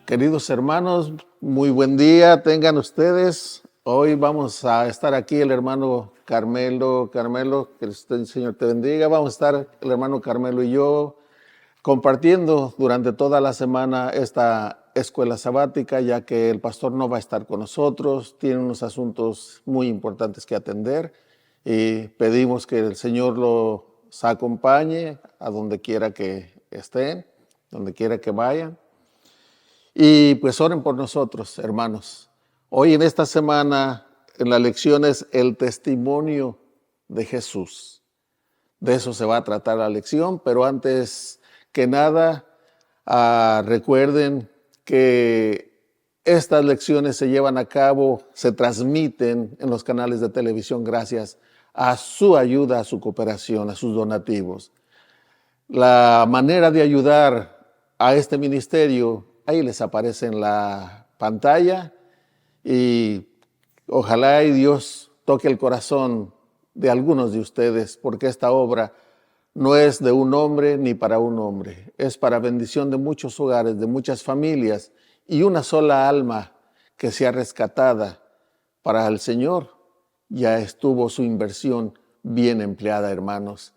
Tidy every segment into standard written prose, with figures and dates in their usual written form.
Queridos hermanos, muy buen día tengan ustedes. Hoy vamos a estar aquí el hermano Carmelo, que el Señor te bendiga. Vamos a estar el hermano Carmelo y yo compartiendo durante toda la semana esta escuela sabática, ya que el pastor no va a estar con nosotros, tiene unos asuntos muy importantes que atender y pedimos que el Señor los acompañe a donde quiera que estén, donde quiera que vayan. Y pues oren por nosotros, hermanos. Hoy en esta semana, en la lección es el testimonio de Jesús. De eso se va a tratar la lección, pero antes que nada, recuerden que estas lecciones se llevan a cabo, se transmiten en los canales de televisión gracias a su ayuda, a su cooperación, a sus donativos. La manera de ayudar a este ministerio, ahí les aparece en la pantalla y ojalá y Dios toque el corazón de algunos de ustedes, porque esta obra no es de un hombre ni para un hombre, es para bendición de muchos hogares, de muchas familias y una sola alma que sea rescatada para el Señor. Ya estuvo su inversión bien empleada, hermanos.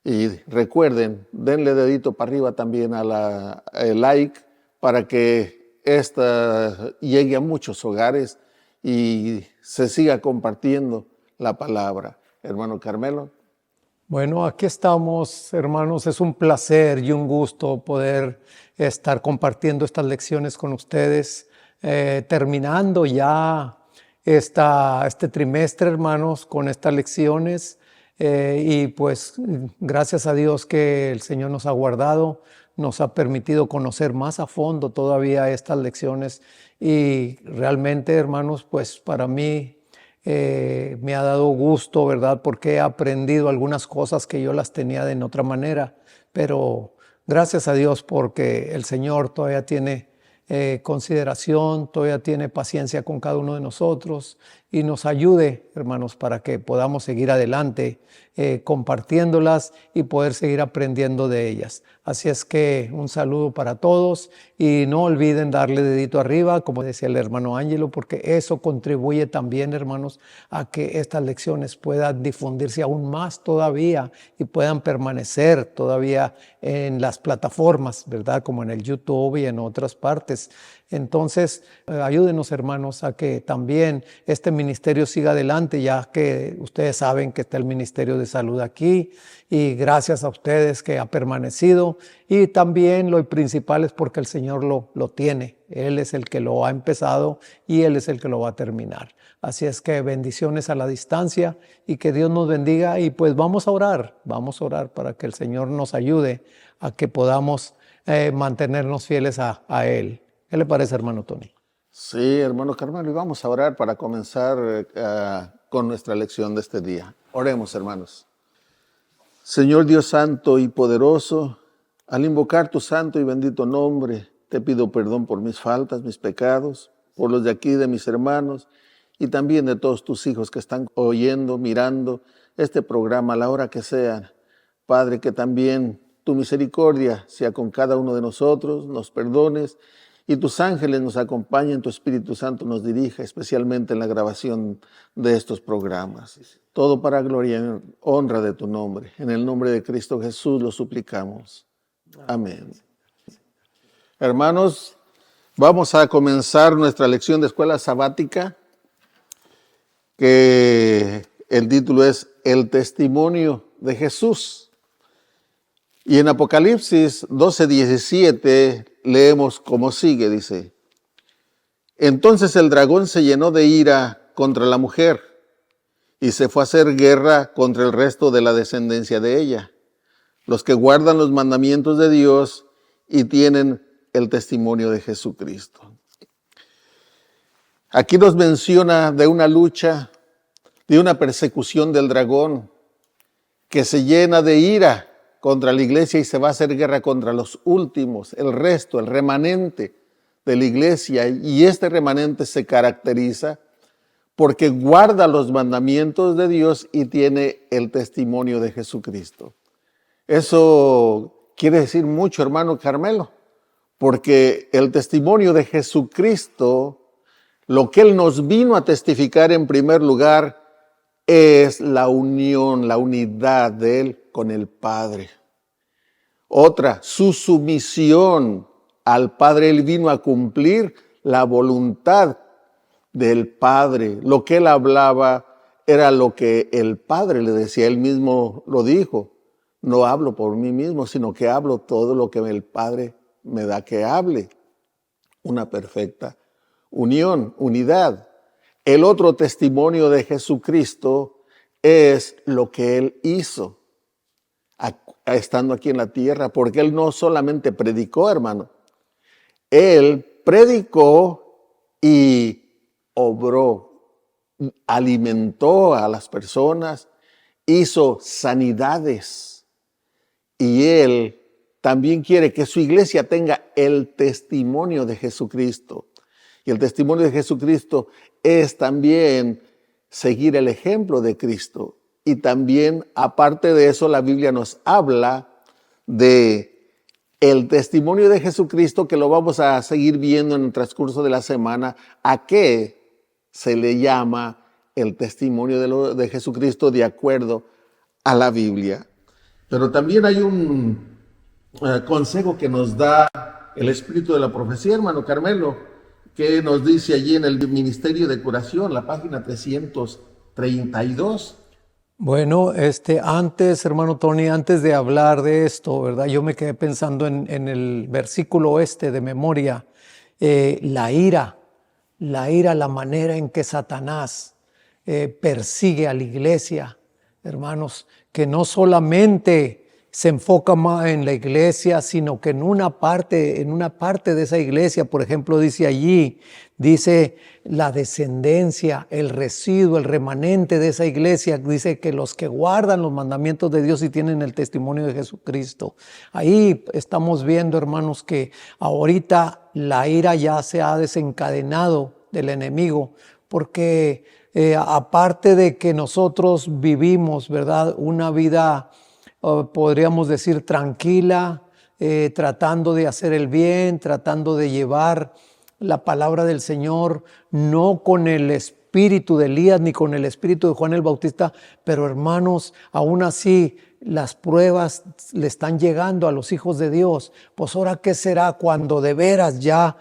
Y recuerden, denle dedito para arriba también a el like para que esta llegue a muchos hogares y se siga compartiendo la palabra. Hermano Carmelo. Bueno, aquí estamos, hermanos. Es un placer y un gusto poder estar compartiendo estas lecciones con ustedes, terminando ya este trimestre, hermanos, con estas lecciones. Y pues gracias a Dios que el Señor nos ha guardado, nos ha permitido conocer más a fondo todavía estas lecciones. Y realmente, hermanos, pues para mí me ha dado gusto, ¿verdad? Porque he aprendido algunas cosas que yo las tenía de otra manera, pero gracias a Dios porque el Señor todavía tiene consideración, todavía tiene paciencia con cada uno de nosotros y nos ayude, hermanos, para que podamos seguir adelante compartiéndolas y poder seguir aprendiendo de ellas. Así es que un saludo para todos y no olviden darle dedito arriba, como decía el hermano Ángelo, porque eso contribuye también, hermanos, a que estas lecciones puedan difundirse aún más todavía y puedan permanecer todavía en las plataformas, ¿verdad? Como en el YouTube y en otras partes. Entonces, ayúdenos, hermanos, a que también este ministerio siga adelante, ya que ustedes saben que está el Ministerio de Salud aquí y gracias a ustedes que ha permanecido y también lo principal es porque el Señor lo tiene. Él es el que lo ha empezado y Él es el que lo va a terminar. Así es que bendiciones a la distancia y que Dios nos bendiga y pues vamos a orar para que el Señor nos ayude a que podamos mantenernos fieles a Él. ¿Qué le parece, hermano Tony? Sí, hermano Carmelo, y vamos a orar para comenzar con nuestra lección de este día. Oremos, hermanos. Señor Dios santo y poderoso, al invocar tu santo y bendito nombre, te pido perdón por mis faltas, mis pecados, por los de aquí, de mis hermanos, y también de todos tus hijos que están oyendo, mirando este programa a la hora que sea. Padre, que también tu misericordia sea con cada uno de nosotros, nos perdones, y tus ángeles nos acompañen, tu Espíritu Santo nos dirija, especialmente en la grabación de estos programas. Todo para gloria y honra de tu nombre. En el nombre de Cristo Jesús lo suplicamos. Amén. Hermanos, vamos a comenzar nuestra lección de escuela sabática, que el título es El testimonio de Jesús. Y en Apocalipsis 12:17 leemos como sigue, dice: Entonces el dragón se llenó de ira contra la mujer y se fue a hacer guerra contra el resto de la descendencia de ella, los que guardan los mandamientos de Dios y tienen el testimonio de Jesucristo. Aquí nos menciona de una lucha, de una persecución del dragón que se llena de ira contra la iglesia y se va a hacer guerra contra los últimos, el resto, el remanente de la iglesia. Y este remanente se caracteriza porque guarda los mandamientos de Dios y tiene el testimonio de Jesucristo. Eso quiere decir mucho, hermano Carmelo, porque el testimonio de Jesucristo, lo que Él nos vino a testificar en primer lugar, es la unión, la unidad de Él con el Padre. Otra, su sumisión al Padre. Él vino a cumplir la voluntad del Padre. Lo que Él hablaba era lo que el Padre le decía. Él mismo lo dijo. No hablo por mí mismo, sino que hablo todo lo que el Padre me da que hable. Una perfecta unión, unidad. El otro testimonio de Jesucristo es lo que Él hizo estando aquí en la tierra, porque Él no solamente predicó, hermano. Él predicó y obró, alimentó a las personas, hizo sanidades. Y Él también quiere que su iglesia tenga el testimonio de Jesucristo. Y el testimonio de Jesucristo es también seguir el ejemplo de Cristo. Y también, aparte de eso, la Biblia nos habla de el testimonio de Jesucristo, que lo vamos a seguir viendo en el transcurso de la semana, a qué se le llama el testimonio de Jesucristo de acuerdo a la Biblia. Pero también hay un consejo que nos da el Espíritu de la Profecía, hermano Carmelo, que nos dice allí en el Ministerio de Curación, la página 332. Bueno, antes, hermano Tony, antes de hablar de esto, ¿verdad? Yo me quedé pensando en el versículo de memoria, la ira, la manera en que Satanás persigue a la iglesia, hermanos, que no solamente se enfoca más en la iglesia, sino que en una parte de esa iglesia, por ejemplo, dice la descendencia, el residuo, el remanente de esa iglesia, dice que los que guardan los mandamientos de Dios y tienen el testimonio de Jesucristo. Ahí estamos viendo, hermanos, que ahorita la ira ya se ha desencadenado del enemigo, porque aparte de que nosotros vivimos, ¿verdad?, una vida podríamos decir tranquila, tratando de hacer el bien, tratando de llevar la palabra del Señor, no con el espíritu de Elías ni con el espíritu de Juan el Bautista, pero hermanos, aún así las pruebas le están llegando a los hijos de Dios. Pues ahora, ¿qué será cuando de veras ya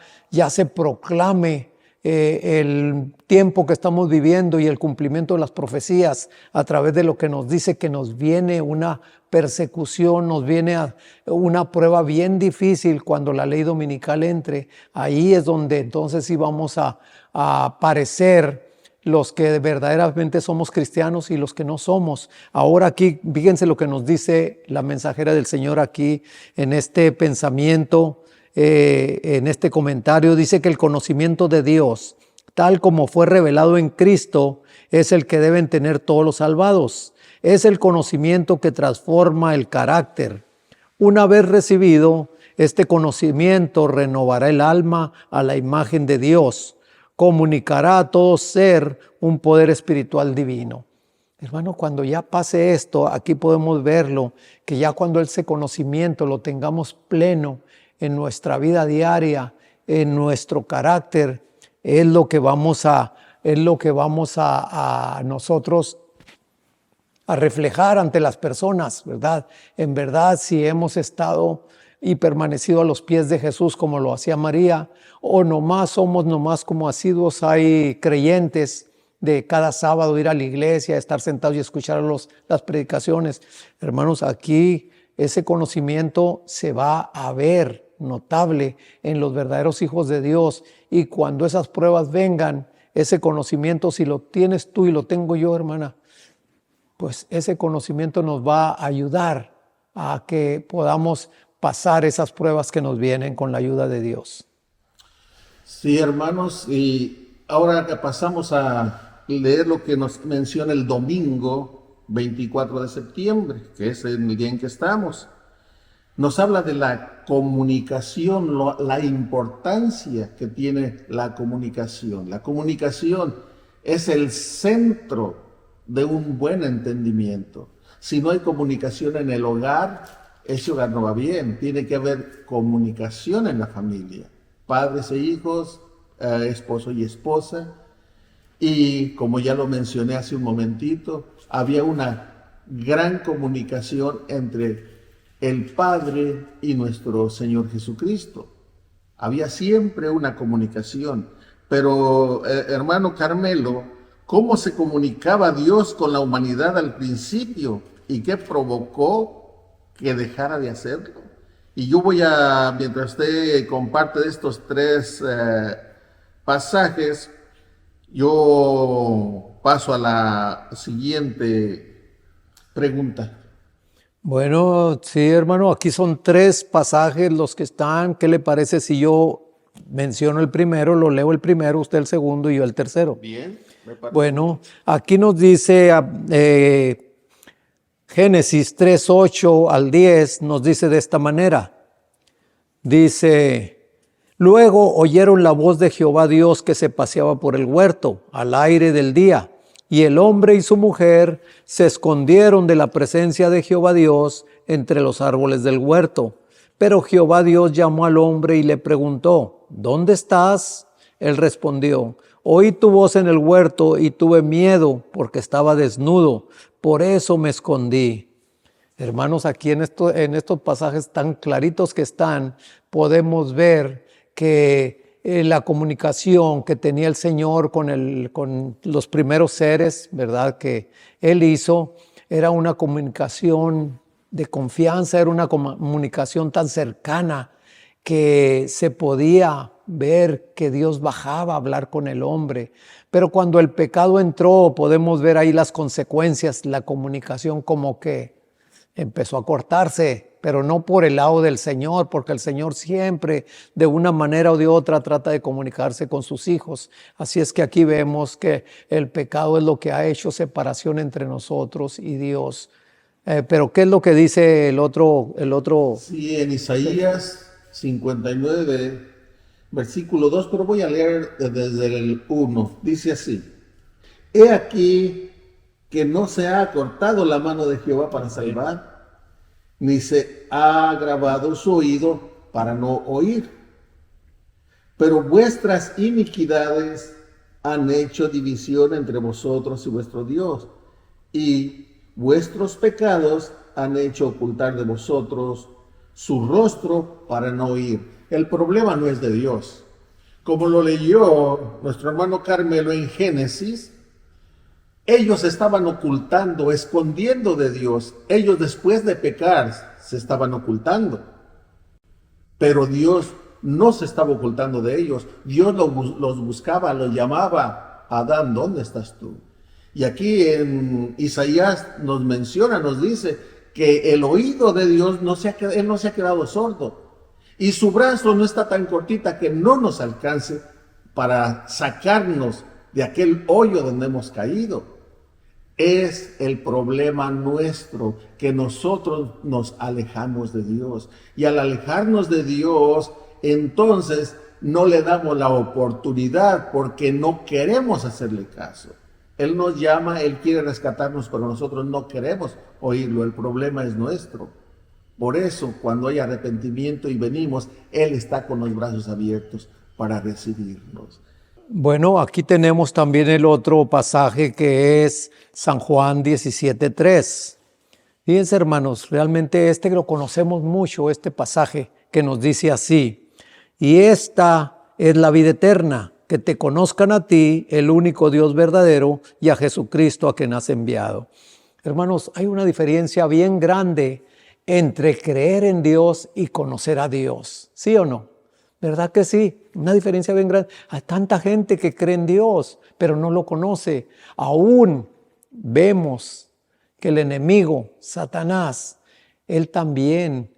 se proclame el tiempo que estamos viviendo y el cumplimiento de las profecías a través de lo que nos dice que nos viene una persecución, nos viene una prueba bien difícil cuando la ley dominical entre? Ahí es donde entonces sí vamos a aparecer los que verdaderamente somos cristianos y los que no somos. Ahora aquí, fíjense lo que nos dice la mensajera del Señor aquí en este pensamiento. En este comentario dice que el conocimiento de Dios, tal como fue revelado en Cristo, es el que deben tener todos los salvados. Es el conocimiento que transforma el carácter. Una vez recibido, este conocimiento renovará el alma a la imagen de Dios, comunicará a todo ser un poder espiritual divino. Hermano, cuando ya pase esto, aquí podemos verlo, que ya cuando ese conocimiento lo tengamos pleno en nuestra vida diaria, en nuestro carácter, es lo que vamos a nosotros a reflejar ante las personas, ¿verdad? En verdad, si hemos estado y permanecido a los pies de Jesús como lo hacía María, o somos como asiduos, hay creyentes de cada sábado ir a la iglesia, estar sentados y escuchar las predicaciones. Hermanos, aquí ese conocimiento se va a ver notable en los verdaderos hijos de Dios, y cuando esas pruebas vengan, ese conocimiento, si lo tienes tú y lo tengo yo, hermana, pues ese conocimiento nos va a ayudar a que podamos pasar esas pruebas que nos vienen con la ayuda de Dios. Sí, hermanos, y ahora que pasamos a leer lo que nos menciona el domingo 24 de septiembre, que es el día en que estamos. Nos habla de la comunicación, la importancia que tiene la comunicación. La comunicación es el centro de un buen entendimiento. Si no hay comunicación en el hogar, ese hogar no va bien. Tiene que haber comunicación en la familia, padres e hijos, esposo y esposa. Y como ya lo mencioné hace un momentito, había una gran comunicación entre el Padre y nuestro Señor Jesucristo. Había siempre una comunicación. Pero, hermano Carmelo, ¿cómo se comunicaba Dios con la humanidad al principio? ¿Y qué provocó que dejara de hacerlo? Y yo voy a, mientras usted comparte de estos tres pasajes, yo paso a la siguiente pregunta. Bueno, sí, hermano, aquí son tres pasajes los que están. ¿Qué le parece si yo menciono el primero, lo leo el primero, usted el segundo y yo el tercero? Bien, me parece. Bueno, aquí nos dice Génesis 3, 8 al 10, nos dice de esta manera. Dice, luego oyeron la voz de Jehová Dios que se paseaba por el huerto al aire del día. Y el hombre y su mujer se escondieron de la presencia de Jehová Dios entre los árboles del huerto. Pero Jehová Dios llamó al hombre y le preguntó, ¿dónde estás? Él respondió, oí tu voz en el huerto y tuve miedo porque estaba desnudo, por eso me escondí. Hermanos, aquí en estos pasajes tan claritos que están, podemos ver que la comunicación que tenía el Señor con los primeros seres, ¿verdad?, que Él hizo, era una comunicación de confianza, era una comunicación tan cercana que se podía ver que Dios bajaba a hablar con el hombre. Pero cuando el pecado entró, podemos ver ahí las consecuencias, la comunicación como que empezó a cortarse, pero no por el lado del Señor, porque el Señor siempre, de una manera o de otra, trata de comunicarse con sus hijos. Así es que aquí vemos que el pecado es lo que ha hecho separación entre nosotros y Dios. Pero ¿qué es lo que dice el otro? Sí, en Isaías 59, versículo 2, pero voy a leer desde el 1. Dice así, he aquí que no se ha acortado la mano de Jehová para salvar, ni se ha agravado su oído para no oír. Pero vuestras iniquidades han hecho división entre vosotros y vuestro Dios, y vuestros pecados han hecho ocultar de vosotros su rostro para no oír. El problema no es de Dios. Como lo leyó nuestro hermano Carmelo en Génesis, ellos estaban ocultando, escondiendo de Dios. Ellos después de pecar se estaban ocultando. Pero Dios no se estaba ocultando de ellos. Dios los buscaba, los llamaba. Adán, ¿dónde estás tú? Y aquí en Isaías nos menciona, nos dice que el oído de Dios Él no se ha quedado sordo. Y su brazo no está tan cortita que no nos alcance para sacarnos de aquel hoyo donde hemos caído. Es el problema nuestro, que nosotros nos alejamos de Dios. Y al alejarnos de Dios, entonces no le damos la oportunidad porque no queremos hacerle caso. Él nos llama, Él quiere rescatarnos, pero nosotros no queremos oírlo. El problema es nuestro. Por eso, cuando hay arrepentimiento y venimos, Él está con los brazos abiertos para recibirnos. Bueno, aquí tenemos también el otro pasaje que es San Juan 17:3. Fíjense, hermanos, realmente lo conocemos mucho, este pasaje que nos dice así. Y esta es la vida eterna, que te conozcan a ti, el único Dios verdadero, y a Jesucristo a quien has enviado. Hermanos, hay una diferencia bien grande entre creer en Dios y conocer a Dios. ¿Sí o no? ¿Verdad que sí? Una diferencia bien grande. Hay tanta gente que cree en Dios, pero no lo conoce. Aún vemos que el enemigo, Satanás, él también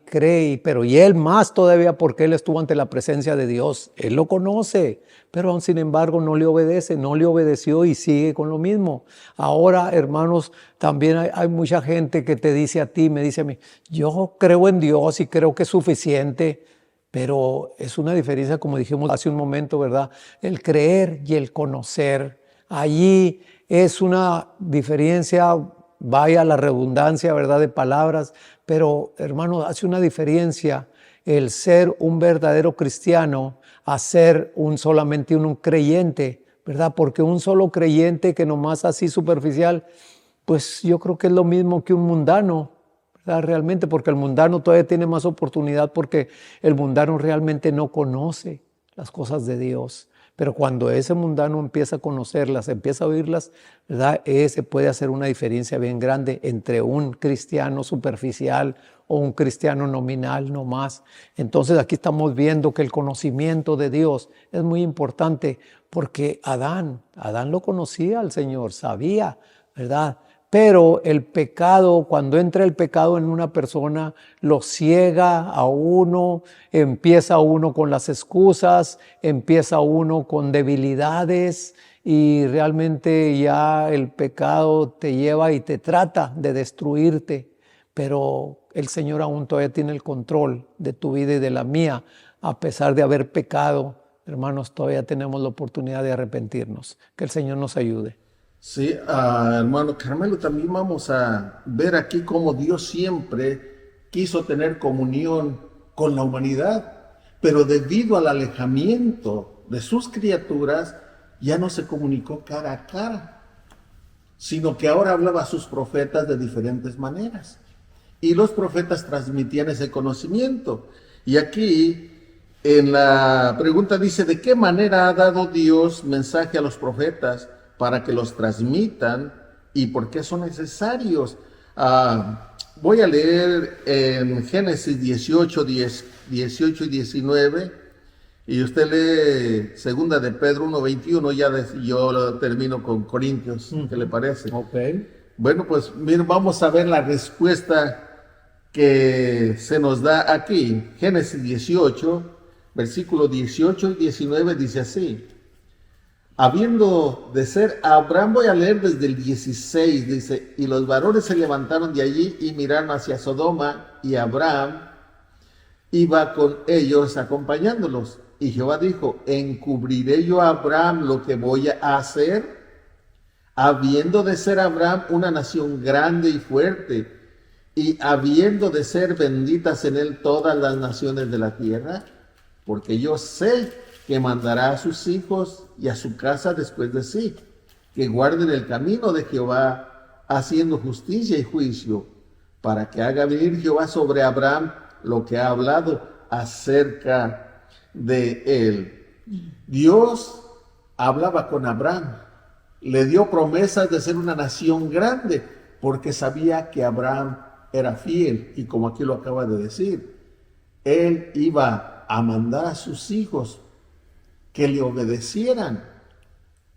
cree, pero y él más todavía porque él estuvo ante la presencia de Dios. Él lo conoce, pero aún sin embargo no le obedece, no le obedeció y sigue con lo mismo. Ahora, hermanos, también hay mucha gente que te dice a ti, me dice a mí, yo creo en Dios y creo que es suficiente. Pero es una diferencia, como dijimos hace un momento, ¿verdad? El creer y el conocer. Allí es una diferencia vaya la redundancia, ¿verdad?, de palabras, pero hermano, hace una diferencia el ser un verdadero cristiano a ser solamente un creyente, ¿verdad? Porque un solo creyente que nomás así superficial, pues yo creo que es lo mismo que un mundano, ¿verdad? Realmente, porque el mundano todavía tiene más oportunidad porque el mundano realmente no conoce las cosas de Dios. Pero cuando ese mundano empieza a conocerlas, empieza a oírlas, ¿verdad? Ese puede hacer una diferencia bien grande entre un cristiano superficial o un cristiano nominal no más. Entonces aquí estamos viendo que el conocimiento de Dios es muy importante porque Adán lo conocía al Señor, sabía, ¿verdad? Pero el pecado, cuando entra el pecado en una persona, lo ciega a uno, empieza uno con las excusas, empieza uno con debilidades y realmente ya el pecado te lleva y te trata de destruirte. Pero el Señor aún todavía tiene el control de tu vida y de la mía, a pesar de haber pecado. Hermanos, todavía tenemos la oportunidad de arrepentirnos. Que el Señor nos ayude. Sí, hermano Carmelo, también vamos a ver aquí cómo Dios siempre quiso tener comunión con la humanidad, pero debido al alejamiento de sus criaturas, ya no se comunicó cara a cara, sino que ahora hablaba a sus profetas de diferentes maneras. Y los profetas transmitían ese conocimiento. Y aquí en la pregunta dice, ¿de qué manera ha dado Dios mensaje a los profetas para que los transmitan y por qué son necesarios? Voy a leer en Génesis 18, 18 y 19, y usted lee segunda de Pedro 1:21, yo lo termino con Corintios, ¿qué le parece? Okay. Bueno, pues miren, vamos a ver la respuesta que se nos da aquí. Génesis 18, versículos 18 y 19 dice así. Habiendo de ser Abraham, voy a leer desde el 16, dice, y los varones se levantaron de allí y miraron hacia Sodoma, y Abraham iba con ellos acompañándolos. Y Jehová dijo, ¿encubriré yo a Abraham lo que voy a hacer? Habiendo de ser Abraham una nación grande y fuerte, y habiendo de ser benditas en él todas las naciones de la tierra, porque yo sé que mandará a sus hijos y a su casa después de sí, que guarden el camino de Jehová, haciendo justicia y juicio, para que haga venir Jehová sobre Abraham lo que ha hablado acerca de él. Dios hablaba con Abraham, le dio promesas de ser una nación grande, porque sabía que Abraham era fiel, y como aquí lo acaba de decir, él iba a mandar a sus hijos que le obedecieran.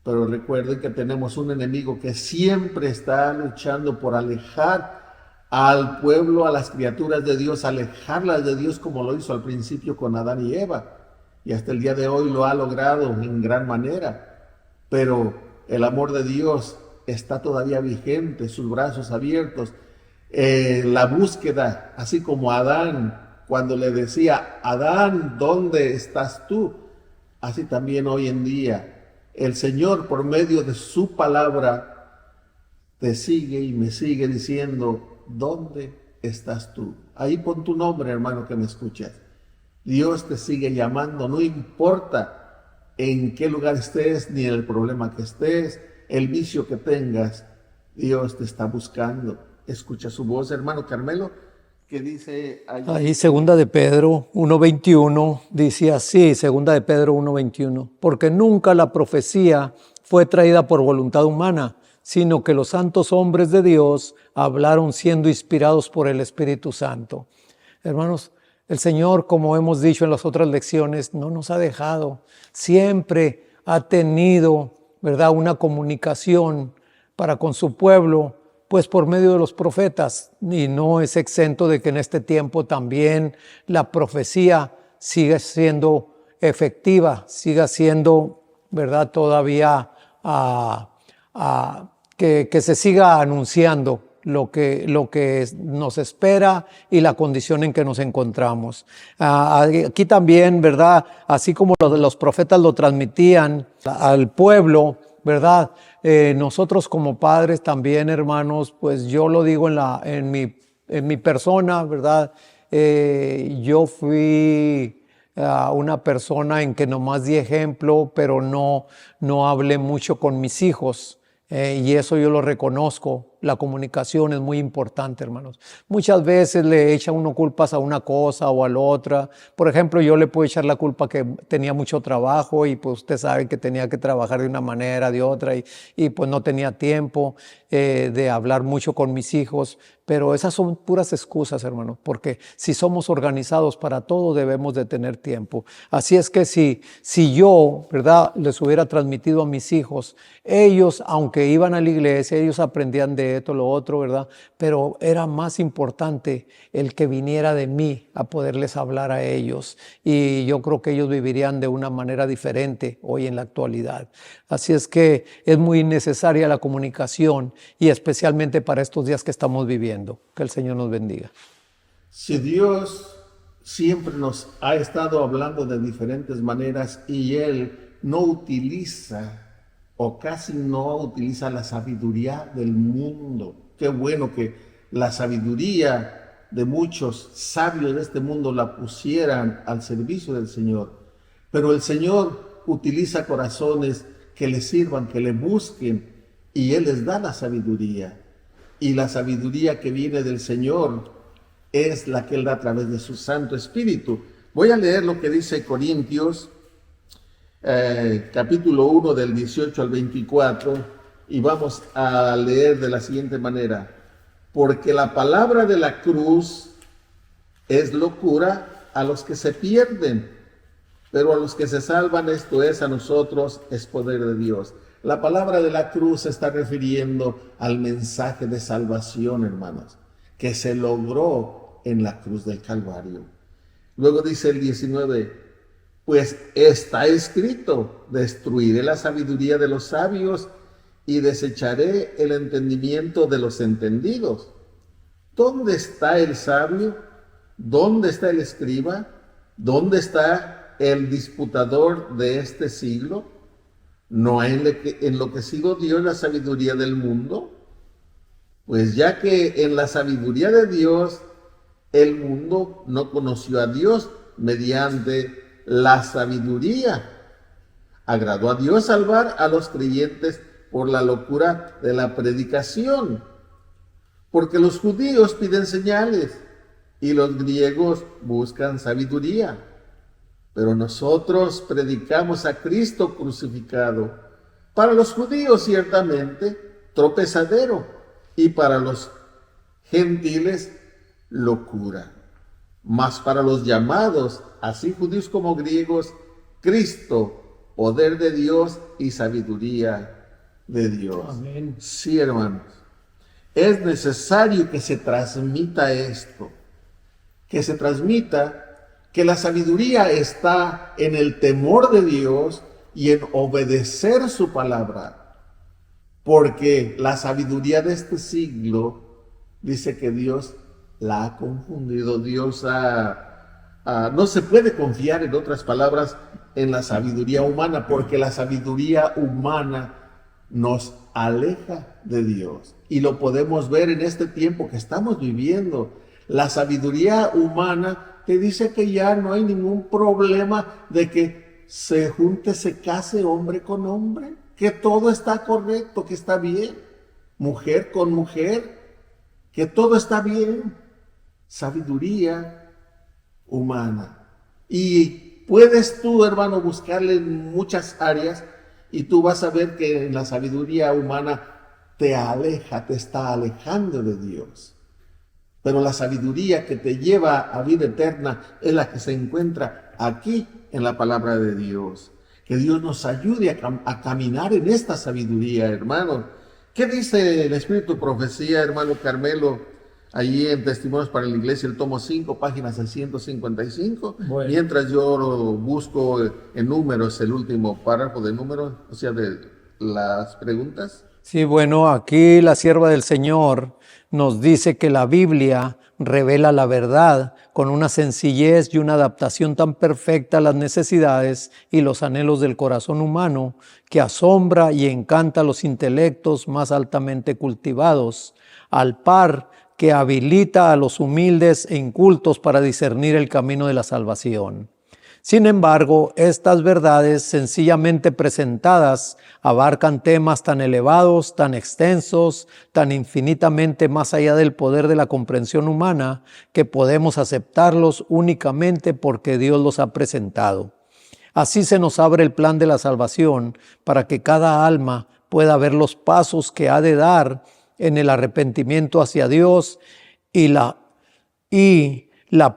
Pero recuerden que tenemos un enemigo que siempre está luchando por alejar al pueblo, a las criaturas de Dios, alejarlas de Dios, como lo hizo al principio con Adán y Eva, y hasta el día de hoy lo ha logrado en gran manera. Pero el amor de Dios está todavía vigente, sus brazos abiertos, la búsqueda, así como Adán, cuando le decía, Adán, ¿dónde estás tú? Así también hoy en día, el Señor por medio de su palabra te sigue y me sigue diciendo, ¿dónde estás tú? Ahí pon tu nombre, hermano, que me escuchas. Dios te sigue llamando, no importa en qué lugar estés, ni en el problema que estés, el vicio que tengas, Dios te está buscando. Escucha su voz, hermano Carmelo, que dice ahí segunda de Pedro 1:21, dice así, segunda de Pedro 1:21, porque nunca la profecía fue traída por voluntad humana, sino que los santos hombres de Dios hablaron siendo inspirados por el Espíritu Santo. Hermanos, el Señor, como hemos dicho en las otras lecciones, no nos ha dejado. Siempre ha tenido, ¿verdad?, una comunicación para con su pueblo, pues por medio de los profetas, y no es exento de que en este tiempo también la profecía siga siendo efectiva, siga siendo, ¿verdad?, todavía que se siga anunciando lo que nos espera y la condición en que nos encontramos. Aquí también, ¿verdad?, así como los profetas lo transmitían al pueblo, ¿verdad? Nosotros como padres también, hermanos, pues yo lo digo en mi persona, ¿verdad? Yo fui una persona en que nomás di ejemplo, pero no hablé mucho con mis hijos. Y eso yo lo reconozco. La comunicación es muy importante, hermanos. Muchas veces le echa uno culpas a una cosa o a la otra. Por ejemplo, yo le puedo echar la culpa que tenía mucho trabajo y pues usted sabe que tenía que trabajar de una manera, de otra y pues no tenía tiempo de hablar mucho con mis hijos. Pero esas son puras excusas, hermanos, porque si somos organizados para todo debemos de tener tiempo. Así es que si yo, ¿verdad?, les hubiera transmitido a mis hijos, ellos, aunque iban a la iglesia, ellos aprendían de esto, lo otro, ¿verdad? Pero era más importante el que viniera de mí a poderles hablar a ellos. Y yo creo que ellos vivirían de una manera diferente hoy en la actualidad. Así es que es muy necesaria la comunicación y especialmente para estos días que estamos viviendo. Que el Señor nos bendiga. Si Dios siempre nos ha estado hablando de diferentes maneras y Él no utiliza o casi no utiliza la sabiduría del mundo. Qué bueno que la sabiduría de muchos sabios de este mundo la pusieran al servicio del Señor. Pero el Señor utiliza corazones que le sirvan, que le busquen, y Él les da la sabiduría. Y la sabiduría que viene del Señor es la que Él da a través de su Santo Espíritu. Voy a leer lo que dice Corintios, capítulo 1 del 18 al 24, y vamos a leer de la siguiente manera: porque la palabra de la cruz es locura a los que se pierden, pero a los que se salvan, esto es, a nosotros, es poder de Dios. La palabra de la cruz se está refiriendo al mensaje de salvación, hermanos, que se logró en la cruz del Calvario. Luego dice el 19, pues está escrito: destruiré la sabiduría de los sabios y desecharé el entendimiento de los entendidos. ¿Dónde está el sabio? ¿Dónde está el escriba? ¿Dónde está el disputador de este siglo? ¿No ha enloquecido Dios la sabiduría del mundo? Pues ya que en la sabiduría de Dios el mundo no conoció a Dios mediante la sabiduría, agradó a Dios salvar a los creyentes por la locura de la predicación, porque los judíos piden señales y los griegos buscan sabiduría. Pero nosotros predicamos a Cristo crucificado, para los judíos ciertamente tropezadero, y para los gentiles locura. Mas para los llamados, así judíos como griegos, Cristo, poder de Dios y sabiduría de Dios. Amén. Sí, hermanos, es necesario que se transmita esto, que se transmita que la sabiduría está en el temor de Dios y en obedecer su palabra, porque la sabiduría de este siglo dice que Dios la ha confundido. Dios no se puede confiar, en otras palabras, en la sabiduría humana, porque la sabiduría humana nos aleja de Dios. Y lo podemos ver en este tiempo que estamos viviendo. La sabiduría humana te dice que ya no hay ningún problema de que se junte, se case hombre con hombre, que todo está correcto, que está bien, mujer con mujer, que todo está bien. Sabiduría humana. Y puedes tú, hermano, buscarle en muchas áreas y tú vas a ver que en la sabiduría humana te aleja, te está alejando de Dios. Pero la sabiduría que te lleva a vida eterna es la que se encuentra aquí en la palabra de Dios. Que Dios nos ayude a caminar en esta sabiduría, hermano. ¿Qué dice el Espíritu Profecía, hermano Carmelo, allí en Testimonios para la Iglesia, el tomo 5, página 655? Bueno. Mientras yo busco en números el último párrafo de números, o sea, de las preguntas. Sí, bueno, aquí la sierva del Señor nos dice que la Biblia revela la verdad con una sencillez y una adaptación tan perfecta a las necesidades y los anhelos del corazón humano que asombra y encanta a los intelectos más altamente cultivados, al par que habilita a los humildes e incultos para discernir el camino de la salvación. Sin embargo, estas verdades sencillamente presentadas abarcan temas tan elevados, tan extensos, tan infinitamente más allá del poder de la comprensión humana, que podemos aceptarlos únicamente porque Dios los ha presentado. Así se nos abre el plan de la salvación para que cada alma pueda ver los pasos que ha de dar en el arrepentimiento hacia Dios y la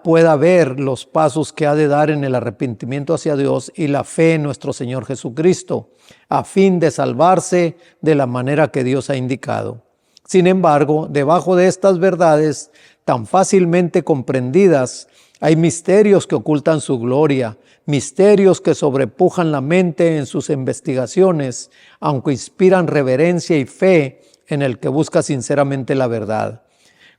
pueda ver los pasos que ha de dar en el arrepentimiento hacia Dios y la fe en nuestro Señor Jesucristo, a fin de salvarse de la manera que Dios ha indicado. Sin embargo, debajo de estas verdades tan fácilmente comprendidas, hay misterios que ocultan su gloria, misterios que sobrepujan la mente en sus investigaciones, aunque inspiran reverencia y fe en el que busca sinceramente la verdad.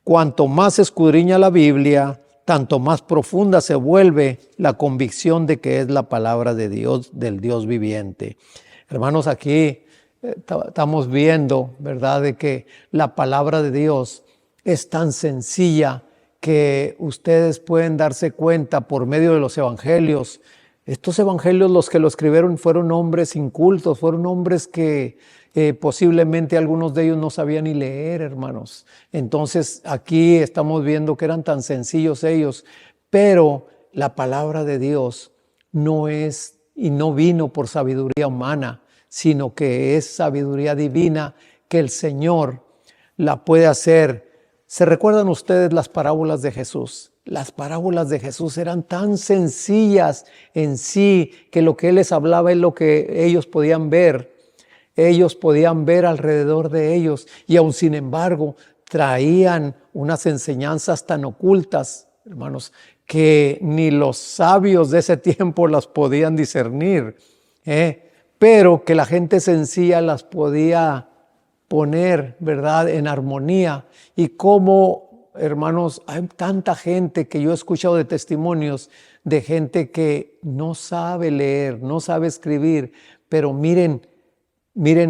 Cuanto más escudriña la Biblia, tanto más profunda se vuelve la convicción de que es la palabra de Dios, del Dios viviente. Hermanos, aquí estamos viendo, ¿verdad?, de que la palabra de Dios es tan sencilla que ustedes pueden darse cuenta por medio de los evangelios. Estos evangelios, los que lo escribieron, fueron hombres incultos, fueron hombres que posiblemente algunos de ellos no sabían ni leer, hermanos. Entonces aquí estamos viendo que eran tan sencillos ellos, pero la palabra de Dios no es y no vino por sabiduría humana, sino que es sabiduría divina que el Señor la puede hacer. ¿Se recuerdan ustedes las parábolas de Jesús? Las parábolas de Jesús eran tan sencillas en sí que lo que Él les hablaba es lo que ellos podían ver. Ellos podían ver alrededor de ellos y aun sin embargo traían unas enseñanzas tan ocultas, hermanos, que ni los sabios de ese tiempo las podían discernir, pero que la gente sencilla las podía poner, ¿verdad?, en armonía. Y como, hermanos, hay tanta gente que yo he escuchado de testimonios de gente que no sabe leer, no sabe escribir, pero miren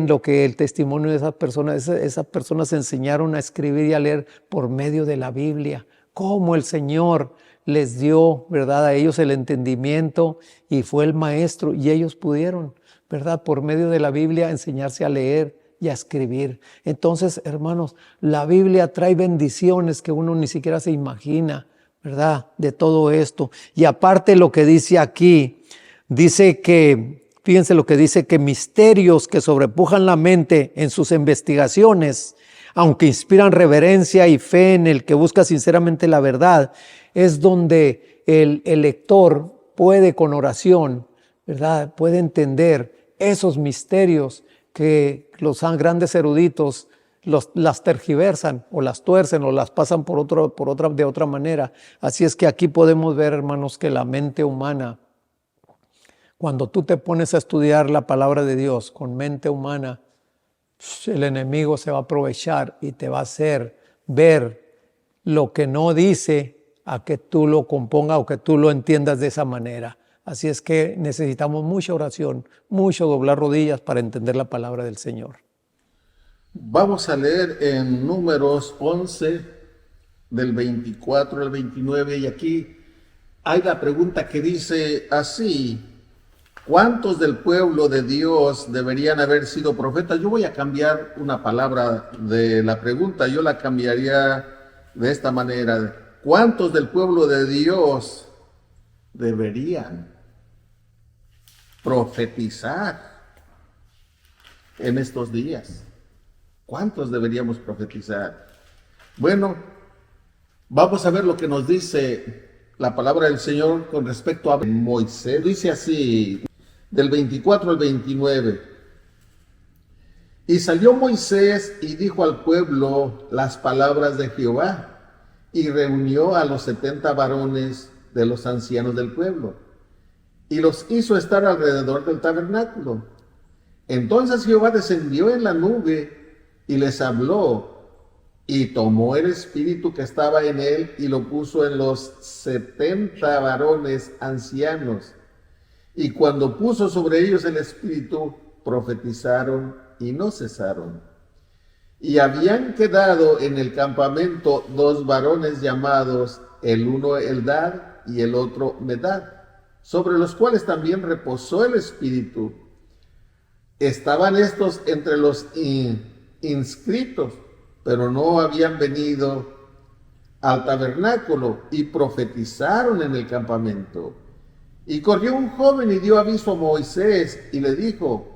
lo que el testimonio de esas personas enseñaron a escribir y a leer por medio de la Biblia. Cómo el Señor les dio, ¿verdad?, a ellos el entendimiento y fue el maestro y ellos pudieron, ¿verdad?, por medio de la Biblia enseñarse a leer y a escribir. Entonces, hermanos, la Biblia trae bendiciones que uno ni siquiera se imagina, ¿verdad?, de todo esto. Y aparte lo que dice aquí, dice que, fíjense lo que dice, que misterios que sobrepujan la mente en sus investigaciones, aunque inspiran reverencia y fe en el que busca sinceramente la verdad, es donde el lector puede con oración, ¿verdad?, puede entender esos misterios que los grandes eruditos las tergiversan o las tuercen o las pasan de otra manera. Así es que aquí podemos ver, hermanos, que la mente humana, cuando tú te pones a estudiar la palabra de Dios con mente humana, el enemigo se va a aprovechar y te va a hacer ver lo que no dice a que tú lo compongas o que tú lo entiendas de esa manera. Así es que necesitamos mucha oración, mucho doblar rodillas para entender la palabra del Señor. Vamos a leer en Números 11, del 24 al 29, y aquí hay la pregunta que dice así: ¿cuántos del pueblo de Dios deberían haber sido profetas? Yo voy a cambiar una palabra de la pregunta, yo la cambiaría de esta manera: ¿cuántos del pueblo de Dios deberían profetizar en estos días? ¿Cuántos deberíamos profetizar? Bueno, vamos a ver lo que nos dice la palabra del Señor con respecto a Moisés. Dice así, del 24 al 29. Y salió Moisés y dijo al pueblo las palabras de Jehová, y reunió a los 70 varones de los ancianos del pueblo, y los hizo estar alrededor del tabernáculo. Entonces Jehová descendió en la nube y les habló, y tomó el espíritu que estaba en él y lo puso en los 70 varones ancianos. Y cuando puso sobre ellos el espíritu, profetizaron y no cesaron. Y habían quedado en el campamento 2 varones llamados, el uno Eldad y el otro Medad, sobre los cuales también reposó el espíritu. Estaban estos entre los inscritos, pero no habían venido al tabernáculo, y profetizaron en el campamento. Y corrió un joven y dio aviso a Moisés y le dijo,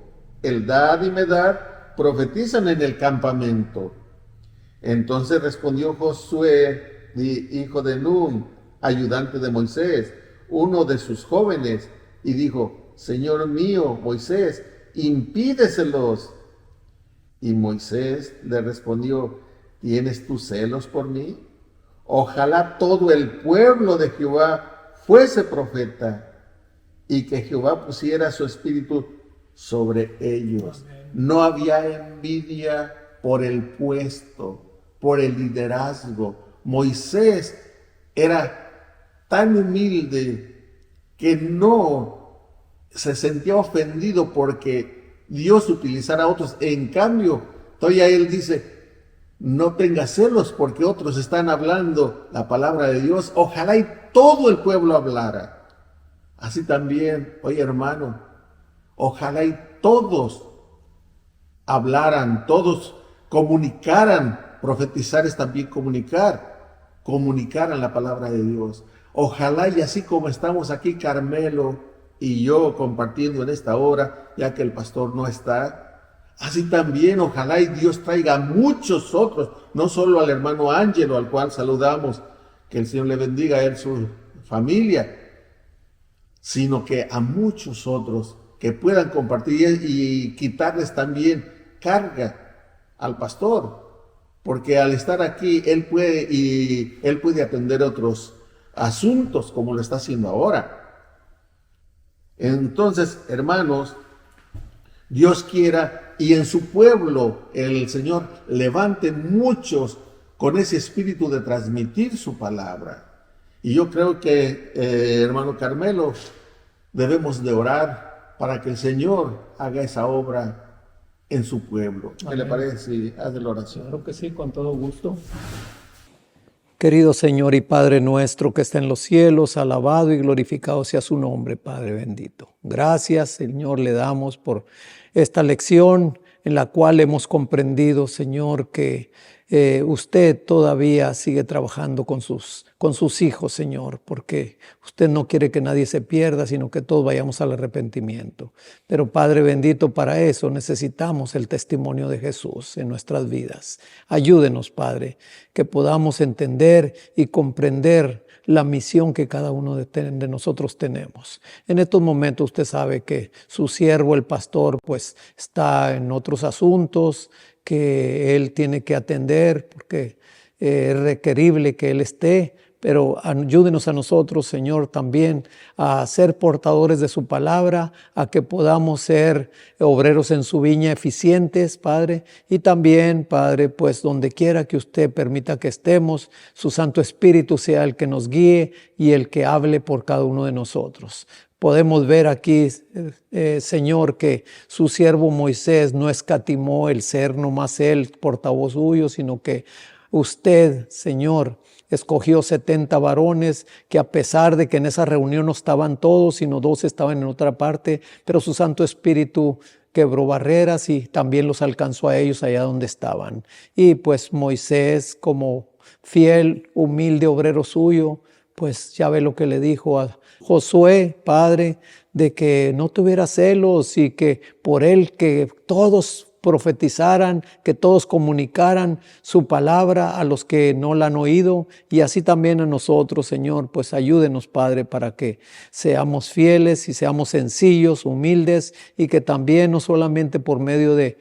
Eldad y Medad profetizan en el campamento. Entonces respondió Josué, hijo de Nun, ayudante de Moisés, uno de sus jóvenes, y dijo, Señor mío, Moisés, impídeselos. Y Moisés le respondió, ¿tienes tus celos por mí? Ojalá todo el pueblo de Jehová fuese profeta, y que Jehová pusiera su espíritu sobre ellos. No había envidia por el puesto, por el liderazgo. Moisés era tan humilde que no se sentía ofendido porque Dios utilizara a otros. En cambio, todavía él dice, no tengas celos porque otros están hablando la palabra de Dios. Ojalá y todo el pueblo hablara. Así también, oye hermano, ojalá y todos hablaran, todos comunicaran. Profetizar es también comunicaran la palabra de Dios. Ojalá y así como estamos aquí Carmelo y yo compartiendo en esta hora, ya que el pastor no está, así también ojalá y Dios traiga a muchos otros, no solo al hermano Ángelo, al cual saludamos, que el Señor le bendiga a él, su familia, sino que a muchos otros que puedan compartir y quitarles también carga al pastor, porque al estar aquí él puede atender otros asuntos como lo está haciendo ahora. Entonces, hermanos, Dios quiera y en su pueblo el Señor levante muchos con ese espíritu de transmitir su palabra. Y yo creo que, hermano Carmelo, debemos de orar para que el Señor haga esa obra en su pueblo. ¿Qué le parece si hace la oración? Claro que sí, con todo gusto. Querido Señor y Padre nuestro que está en los cielos, alabado y glorificado sea su nombre, Padre bendito. Gracias, Señor, le damos por esta lección en la cual hemos comprendido, Señor, que usted todavía sigue trabajando con sus hijos, Señor, porque usted no quiere que nadie se pierda, sino que todos vayamos al arrepentimiento. Pero Padre bendito, para eso necesitamos el testimonio de Jesús en nuestras vidas. Ayúdenos, Padre, que podamos entender y comprender la misión que cada uno de nosotros tenemos. En estos momentos usted sabe que su siervo, el pastor, pues está en otros asuntos que él tiene que atender porque es requerible que él esté, pero ayúdenos a nosotros, Señor, también a ser portadores de su palabra, a que podamos ser obreros en su viña eficientes, Padre, y también, Padre, pues donde quiera que usted permita que estemos, su Santo Espíritu sea el que nos guíe y el que hable por cada uno de nosotros. Podemos ver aquí, Señor, que su siervo Moisés no escatimó el ser nomás él portavoz suyo, sino que usted, Señor, escogió 70 varones que a pesar de que en esa reunión no estaban todos, sino 2 estaban en otra parte, pero su Santo Espíritu quebró barreras y también los alcanzó a ellos allá donde estaban. Y pues Moisés, como fiel, humilde obrero suyo, pues ya ve lo que le dijo a Josué, Padre, de que no tuviera celos y que por él que todos profetizaran, que todos comunicaran su palabra a los que no la han oído y así también a nosotros, Señor, pues ayúdenos, Padre, para que seamos fieles y seamos sencillos, humildes y que también no solamente por medio de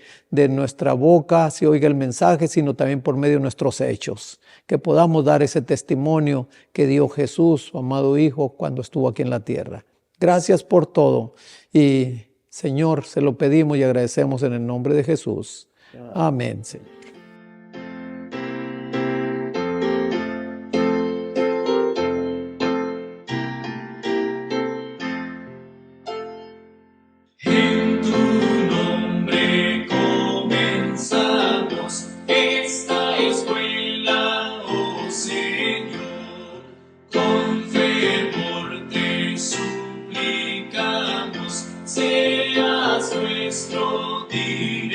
nuestra boca se oiga el mensaje, sino también por medio de nuestros hechos, que podamos dar ese testimonio que dio Jesús, su amado Hijo, cuando estuvo aquí en la tierra. Gracias por todo y Señor, se lo pedimos y agradecemos en el nombre de Jesús. Amén, Señor. seas nuestro Dios.